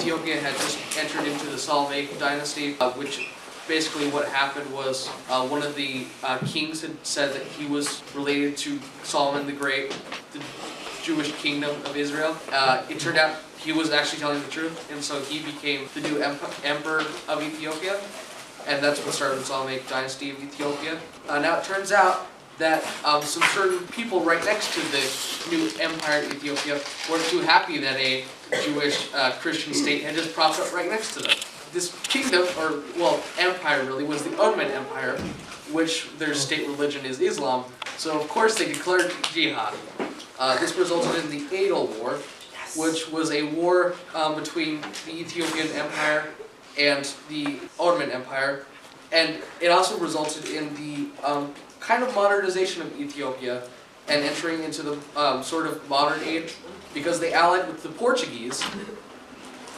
Ethiopia had just entered into the Salvic dynasty, which basically what happened was one of the kings had said that he was related to Solomon the Great, the Jewish kingdom of Israel. It turned out he was actually telling the truth, and so he became the new emperor of Ethiopia, and that's what started the Solomonic dynasty of Ethiopia. Now it turns out that some certain people right next to the new empire of Ethiopia weren't too happy that a Jewish Christian state had just popped up right next to them. This kingdom, or well, empire really, was the Ottoman Empire, which their state religion is Islam. So of course they declared jihad. This resulted in the Adal War, which was a war between the Ethiopian Empire and the Ottoman Empire, and it also resulted in the kind of modernization of Ethiopia and entering into the sort of modern age, because they allied with the Portuguese,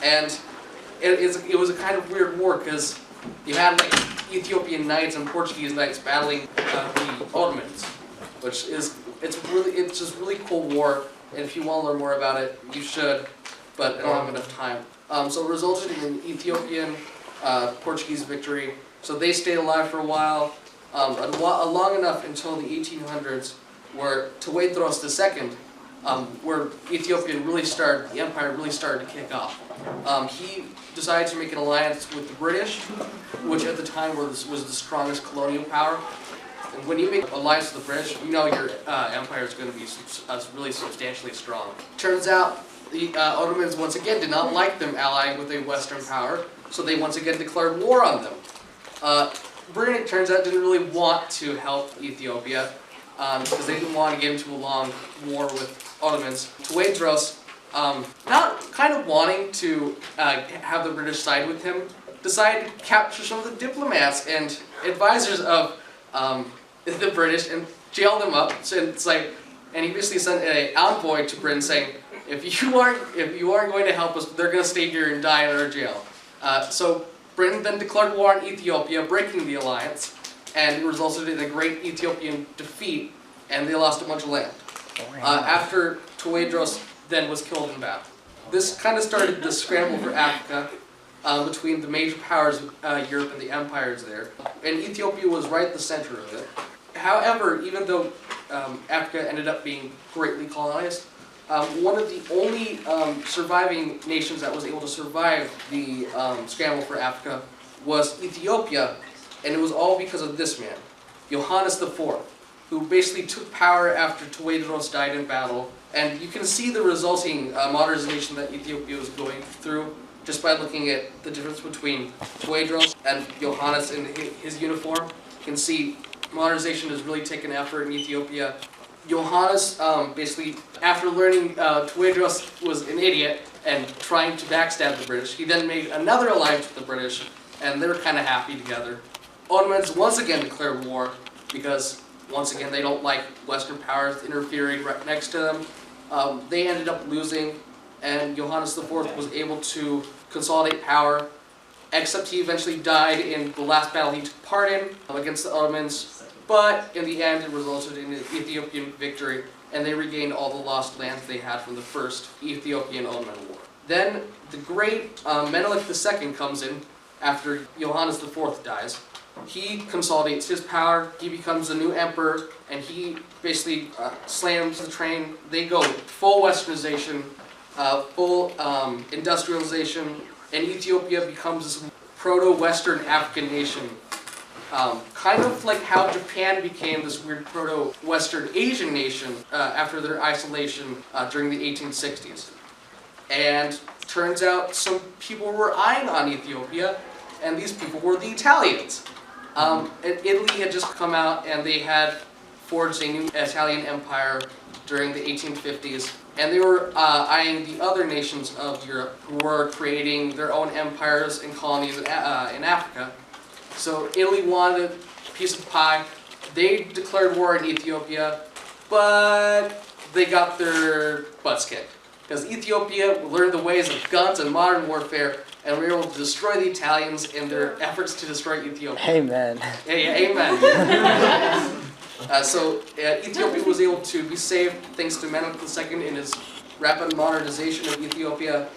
and it was a kind of weird war because you had like Ethiopian knights and Portuguese knights battling the Ottomans, which is it's just really cool war. And if you want to learn more about it, you should, but I don't have enough time. So it resulted in an Ethiopian Portuguese victory. So they stayed alive for a while, long enough until the 1800s, where Tewodros II, where the empire really started to kick off. He decided to make an alliance with the British, which at the time was the strongest colonial power. And when you make an alliance with the British, you know your empire is going to be really substantially strong. Turns out the Ottomans once again did not like them allying with a Western power, so they once again declared war on them. Britain, it turns out, didn't really want to help Ethiopia because they didn't want to get into a long war with Ottomans. Tewodros, not kind of wanting to have the British side with him, decided to capture some of the diplomats and advisors of the British and jail them up. So it's like, and he basically sent an envoy to Britain saying, if you aren't going to help us, they're going to stay here and die in our jail. So Britain then declared war on Ethiopia, breaking the alliance, and it resulted in a great Ethiopian defeat, and they lost a bunch of land. After Tewodros then was killed in battle. This kind of started the scramble for Africa between the major powers of Europe and the empires there, and Ethiopia was right at the center of it. However, even though Africa ended up being greatly colonized, one of the only surviving nations that was able to survive the scramble for Africa was Ethiopia, and it was all because of this man, Johannes IV, who basically took power after Tewodros died in battle. And you can see the resulting modernization that Ethiopia was going through just by looking at the difference between Tewodros and Johannes in his uniform. You can see modernization has really taken effort in Ethiopia. Johannes, basically, after learning Tewodros was an idiot and trying to backstab the British, he then made another alliance with the British, and they were kind of happy together. Ottomans once again declared war because, once again, they don't like Western powers interfering right next to them. They ended up losing, and Johannes IV was able to consolidate power, except he eventually died in the last battle he took part in against the Ottomans. But in the end, it resulted in an Ethiopian victory, and they regained all the lost lands they had from the first Ethiopian-Ottoman War. Then the great Menelik II comes in after Johannes IV dies. He consolidates his power, he becomes the new emperor, and he basically slams the train. They go full westernization, full industrialization, and Ethiopia becomes this proto-Western African nation. Kind of like how Japan became this weird proto-Western Asian nation after their isolation during the 1860s. And turns out some people were eyeing on Ethiopia, and these people were the Italians. And Italy had just come out, and they had forged a new Italian empire during the 1850s, and they were eyeing the other nations of Europe who were creating their own empires and colonies in Africa. So Italy wanted a piece of pie. They declared war on Ethiopia, but they got their butts kicked because Ethiopia learned the ways of guns and modern warfare, and we were able to destroy the Italians in their efforts to destroy Ethiopia. Amen. Yeah, amen. So Ethiopia was able to be saved thanks to Menelik II in his rapid modernization of Ethiopia.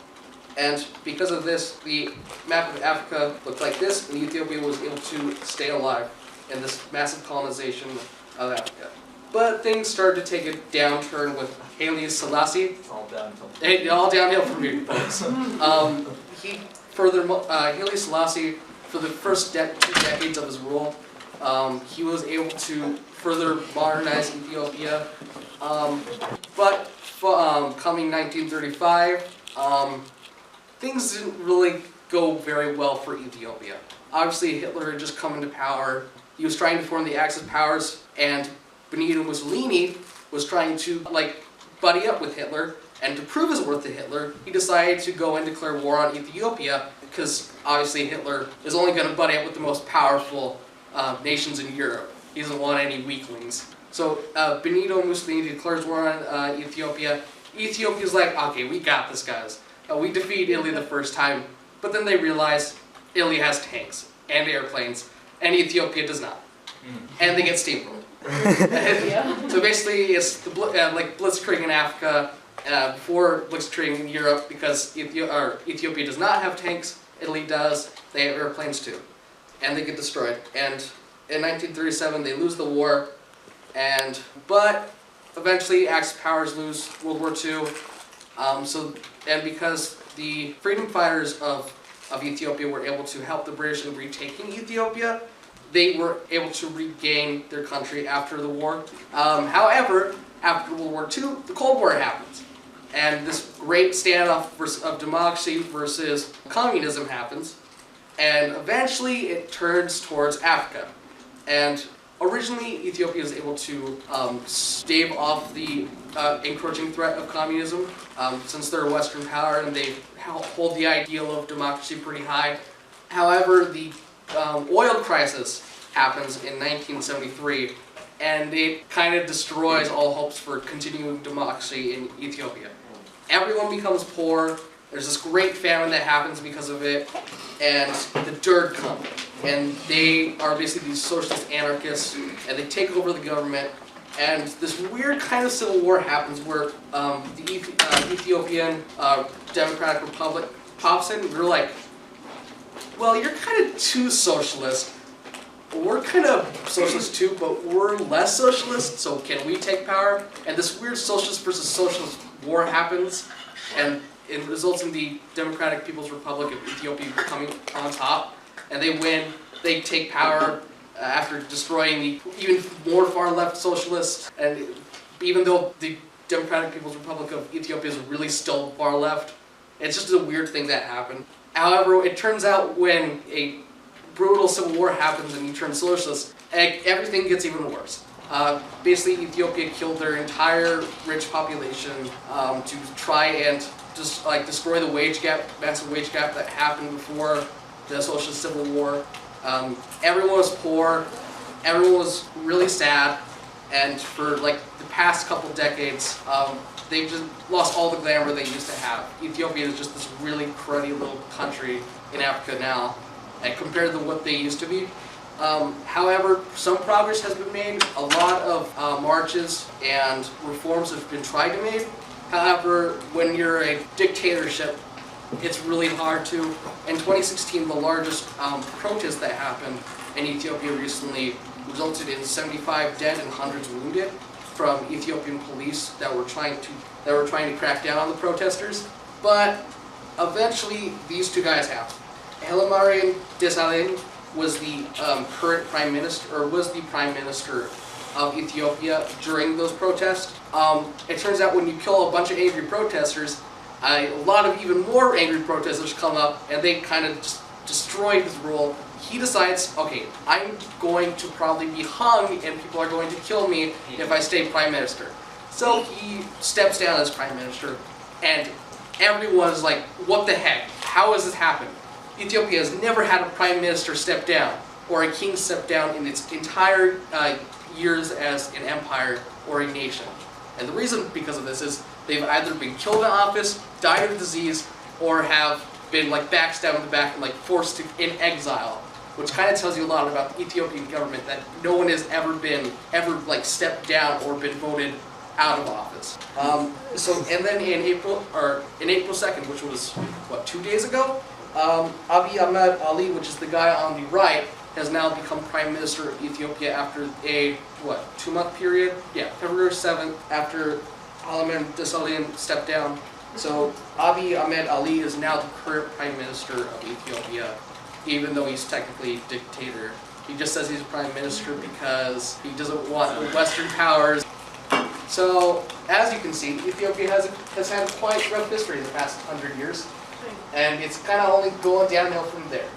And because of this, the map of Africa looked like this, and Ethiopia was able to stay alive in this massive colonization of Africa. But things started to take a downturn with Haile Selassie. All downhill. All downhill from here, folks. Haile Selassie, for the first 2 decades of his rule, he was able to further modernize Ethiopia. But coming 1935, things didn't really go very well for Ethiopia. Obviously, Hitler had just come into power. He was trying to form the Axis powers, and Benito Mussolini was trying to buddy up with Hitler. And to prove his worth to Hitler, he decided to go and declare war on Ethiopia, because obviously Hitler is only going to buddy up with the most powerful nations in Europe. He doesn't want any weaklings. So Benito Mussolini declares war on Ethiopia. Ethiopia's like, okay, we got this, guys. We defeat Italy the first time, but then they realize Italy has tanks and airplanes, and Ethiopia does not. And they get steamrolled. So basically, it's the blitzkrieg in Africa before blitzkrieg in Europe, because Ethiopia does not have tanks, Italy does, they have airplanes too. And they get destroyed. And in 1937, they lose the war, but eventually Axis powers lose World War II. And because the freedom fighters of Ethiopia were able to help the British in retaking Ethiopia, they were able to regain their country after the war. However, after World War II, the Cold War happens. And this great standoff of democracy versus communism happens. And eventually it turns towards Africa. And originally Ethiopia was able to stave off the encroaching threat of communism, since they're a Western power and they hold the ideal of democracy pretty high. However, the oil crisis happens in 1973, and it kind of destroys all hopes for continuing democracy in Ethiopia. Everyone becomes poor. There's this great famine that happens because of it, and the Derg come, and they are basically these socialist anarchists, and they take over the government, and this weird kind of civil war happens where the Ethiopian Democratic Republic pops in, and we're like, well, you're kind of too socialist. We're kind of socialist too, but we're less socialist, so can we take power? And this weird socialist versus socialist war happens, and it results in the Democratic People's Republic of Ethiopia coming on top, and they win. They take power after destroying the even more far-left socialists, and even though the Democratic People's Republic of Ethiopia is really still far-left, it's just a weird thing that happened. However, it turns out when a brutal civil war happens and you turn socialist, everything gets even worse. Basically, Ethiopia killed their entire rich population to try and just destroy the wage gap, massive wage gap that happened before the socialist civil war. Everyone was poor, everyone was really sad, and for the past couple decades, they've just lost all the glamour they used to have. Ethiopia is just this really cruddy little country in Africa now, and compared to what they used to be. However, some progress has been made. A lot of marches and reforms have been tried to make. However, when you're a dictatorship, it's really hard to. In 2016, the largest protest that happened in Ethiopia recently resulted in 75 dead and hundreds wounded from Ethiopian police that were trying to crack down on the protesters. But eventually, these two guys happened. Hailemariam Desalegn was the current prime minister, or was the prime minister of Ethiopia during those protests. It turns out when you kill a bunch of angry protesters, a lot of even more angry protesters come up, and they kind of just destroy his rule. He decides, okay, I'm going to probably be hung, and people are going to kill me if I stay prime minister. So he steps down as prime minister, and everyone's like, what the heck? How has this happened? Ethiopia has never had a prime minister step down, or a king step down in its entire years as an empire or a nation. And the reason because of this is they've either been killed in office, died of disease, or have been backstabbed in the back and forced in exile. Which kind of tells you a lot about the Ethiopian government, that no one has ever stepped down or been voted out of office. And then in April 2nd, which was what, 2 days ago, Abiy Ahmed Ali, which is the guy on the right, has now become Prime Minister of Ethiopia after a 2-month period. Yeah, February 7th, after Haileman Desalegn stepped down. So Abiy Ahmed Ali is now the current Prime Minister of Ethiopia, even though he's technically a dictator. He just says he's Prime Minister because he doesn't want the Western powers. So, as you can see, Ethiopia has had quite rough history in the past 100 years, and it's kind of only going downhill from there.